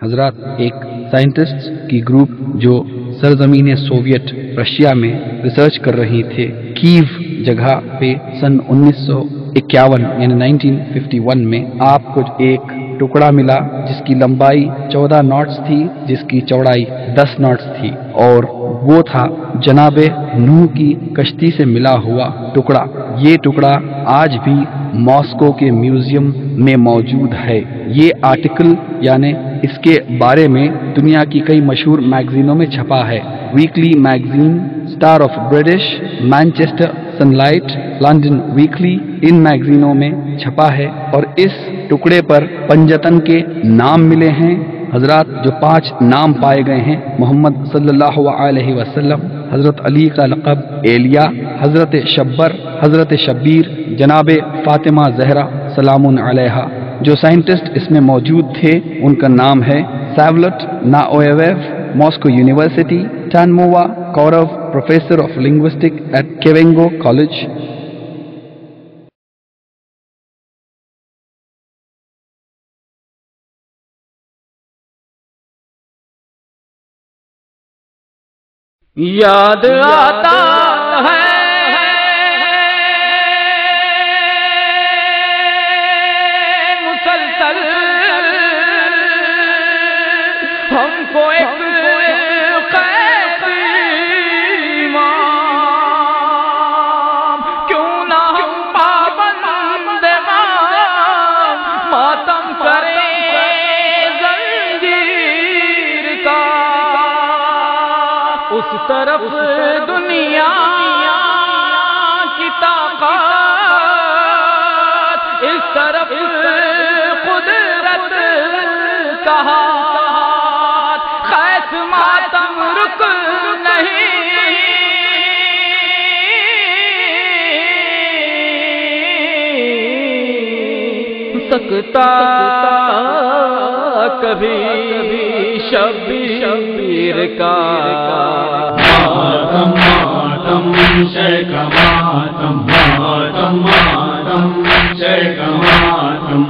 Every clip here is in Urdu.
حضرات، ایک سائنٹسٹ کی گروپ جو سرزمین سوویت رشیا میں ریسرچ کر رہی تھے، کیو جگہ پہ سن 1951 یعنی 1951 میں آپ کو ایک ٹکڑا ملا جس کی لمبائی 14 ناٹس تھی، جس کی چوڑائی 10 ناٹس تھی، اور وہ تھا جناب نوح کی کشتی سے ملا ہوا ٹکڑا۔ یہ ٹکڑا آج بھی ماسکو کے میوزیم میں موجود ہے۔ یہ آرٹیکل یعنی اس کے بارے میں دنیا کی کئی مشہور میگزینوں میں چھپا ہے۔ Weekly magazine, star of British, Manchester Sunlight, London weekly, ان میگزینوں میں چھپا ہے، اور اس ٹکڑے پر پنجتن کے نام ملے ہیں۔ حضرات، جو 5 نام پائے گئے ہیں: محمد صلی اللہ علیہ وسلم، حضرت علی کا لقب ایلیا، حضرت شبر، حضرت شبیر، جناب فاطمہ زہرا سلام علیہا۔ جو سائنٹسٹ اس میں موجود تھے ان کا نام ہے سیولٹ ناویویف، ماسکو یونیورسٹی، ٹانمووا کورو، پروفیسر آف لنگوسٹک ایٹ کیونگو کالج۔ یاد آتا ہے مسلسل ہم کو ایک قید امام، کیوں نہ ہم پابند ماتم کریں زنجیر کا، اس طرف دنیا کی طاقت، اس طرف قدرت کا ہاتھ، خیس ماتم رک نہیں سکتا کبھی شبیر کا۔ ماتم ماتم شیخ ماتم، ماتم ماتم شیخ ماتم،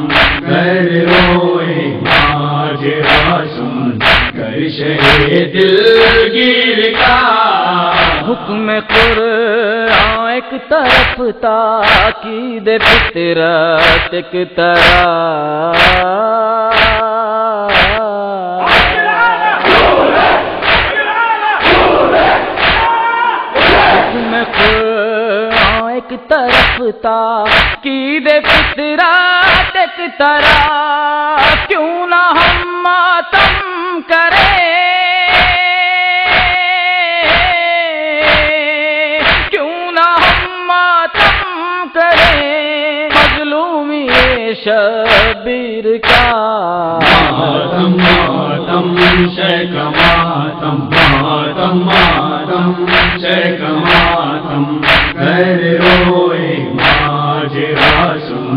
گھر روئے ماجرا سن کر شہید دلگیر کا۔ حکم قرآن ایک طرف، تاکید فطرت ایک طرف، ایک طرف تاکید فطرت ایک طرف، کیوں نہ ہم ماتم کریں، کیوں نہ ہم ماتم کریں مظلومی شبیر کا۔ ماتم ماتم شیخ ماتم، ماتم ماتم شیخ ماتم، گھر روئے ماجرا سن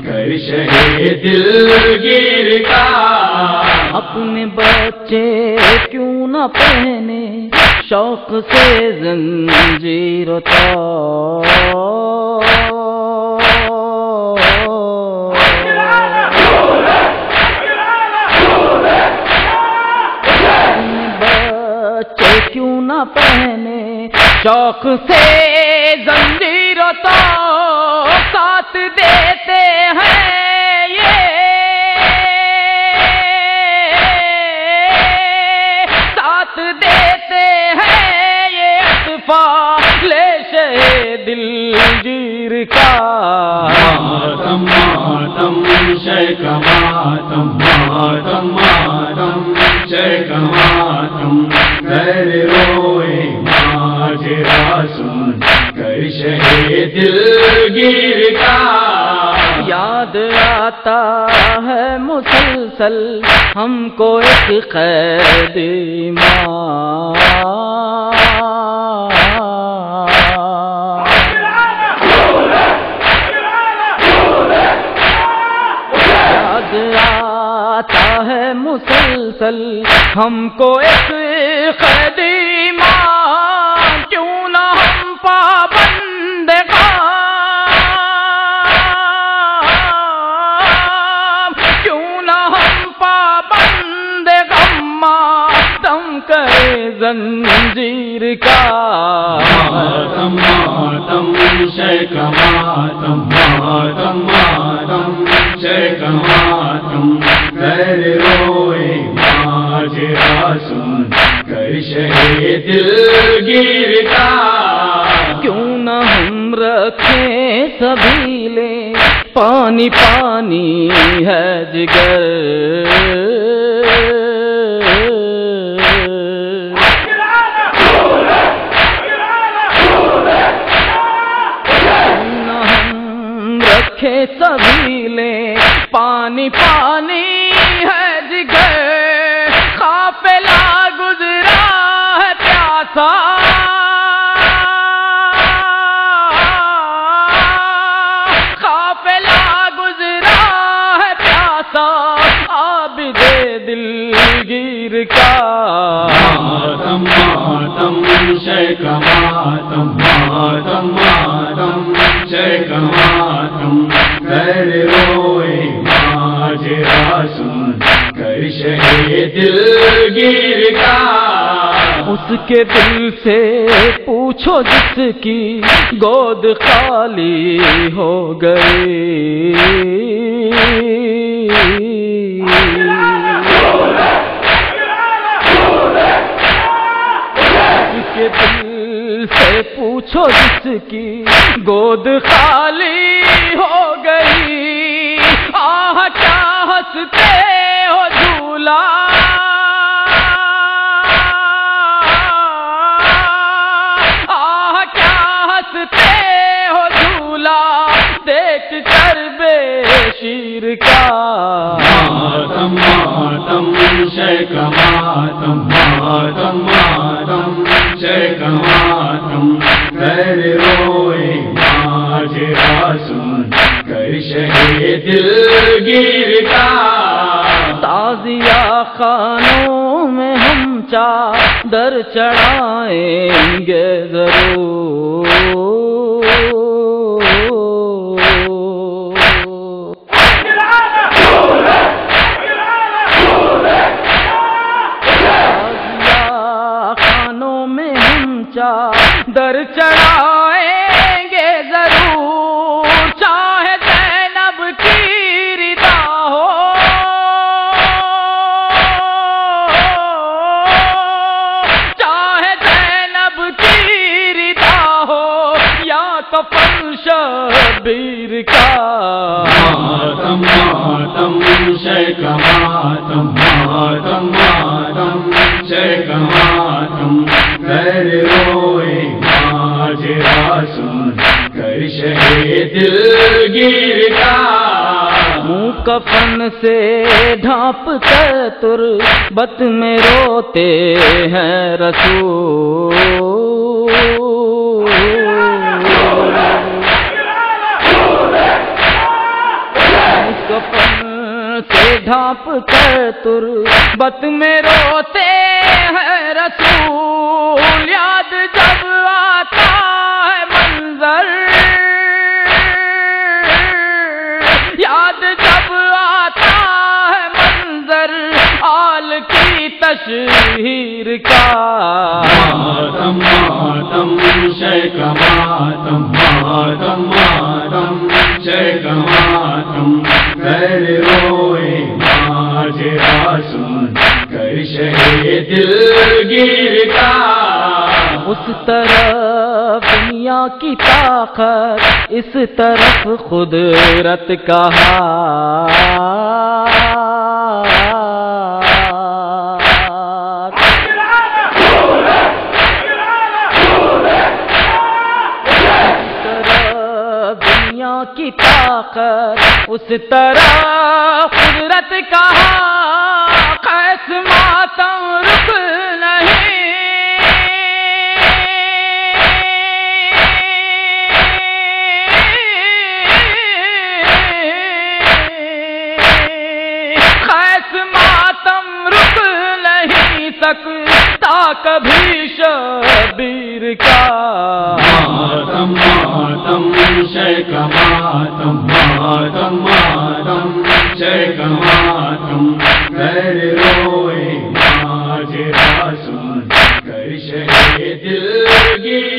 کر شہید دلگیر کا۔ اپنے بچے کیوں نہ پہنے شوق سے زنجیر و کیوں نہ پہنے شوق سے زنجیر و تو ساتھ دیتے ہیں یہ، ساتھ دیتے ہیں یہ اطفال شہید دلگیر کا۔ ماتم ماتم شیخ ماتم، ماتم ماتم شیخ ماتم، گھر روئے ماجرا سن کر شہید دلگیر کا۔ یاد آتا ہے مسلسل ہم کو ایک قید امام، یاد آتا ہے مسلسل ہم کو ایک قید امام، کیوں نہ ہم پابند کیوں نہ ہم پابند زنجیر کا ماتم ماتم شیخ ماتم ماتم ماتم شیخ ماتم در روئے ماجرا سن کر شہید دلگیر کا کیوں نہ ہم رکھیں سبیلے پانی پانی ہے جگر سبیلے پانی پانی ہے جگر قافلہ گزرا ہے پیاسا قافلہ گزرا ہے پیاسا عابد دلگیر کا ماتم ماتم شیخ ماتم ماتم ماتم شیخ ماتم در روئے ماجرا سن کر شہید دلگیر کا اس کے دل سے پوچھو جس کی گود خالی ہو گئی اس کے دل سے پوچھو جس کی گود خالی ہو گئی آہ کیا ہنستے ہو جھولا آہ کیا ہنستے ہو جھولا دیکھ کر بے شیر کا ماتم ماتم شیخ ماتم ماتم ماتم شیخ ماتم در روئے ماجرا سن کر شہید دلگیر کا تازیہ خانوں میں ہم چادر چڑھائیں گے ضرور در چڑھائیں گے ضرور چاہے زینب کی رضا ہو چاہے زینب کی رضا ہو یا کفن شبیر کا ماتم ماتم شیخ ماتم ماتم ماتم شیخ ماتم در روئے ماجرا سن کر شہید دلگیر کا منہ کفن سے ڈھانپ کر تربت میں روتے ہیں رسول کفن سے ڈھانپ کر تربت میں روتے ہیں رسول یاد جب آتا ہے منظر یاد جب آتا ہے منظر آل کی تشہیر کا ماتم ماتم شیخ ماتم ماتم ماتم شیخ ماتم در روئے ماجرا سن کر شہید دلگیر کا اس طرف دنیا کی طاقت اس طرف قدرت کا ہاتھ دنیا کی طاقت اس طرح قدرت کا قیس ماتم رک نہیں قیس ماتم رک نہیں سکتا کبھی شبیر کا ماتم ماتم شیخ ماتم ماتم ماتم شیخ ماتم در روئے ماجرا سن کرشے دلگیر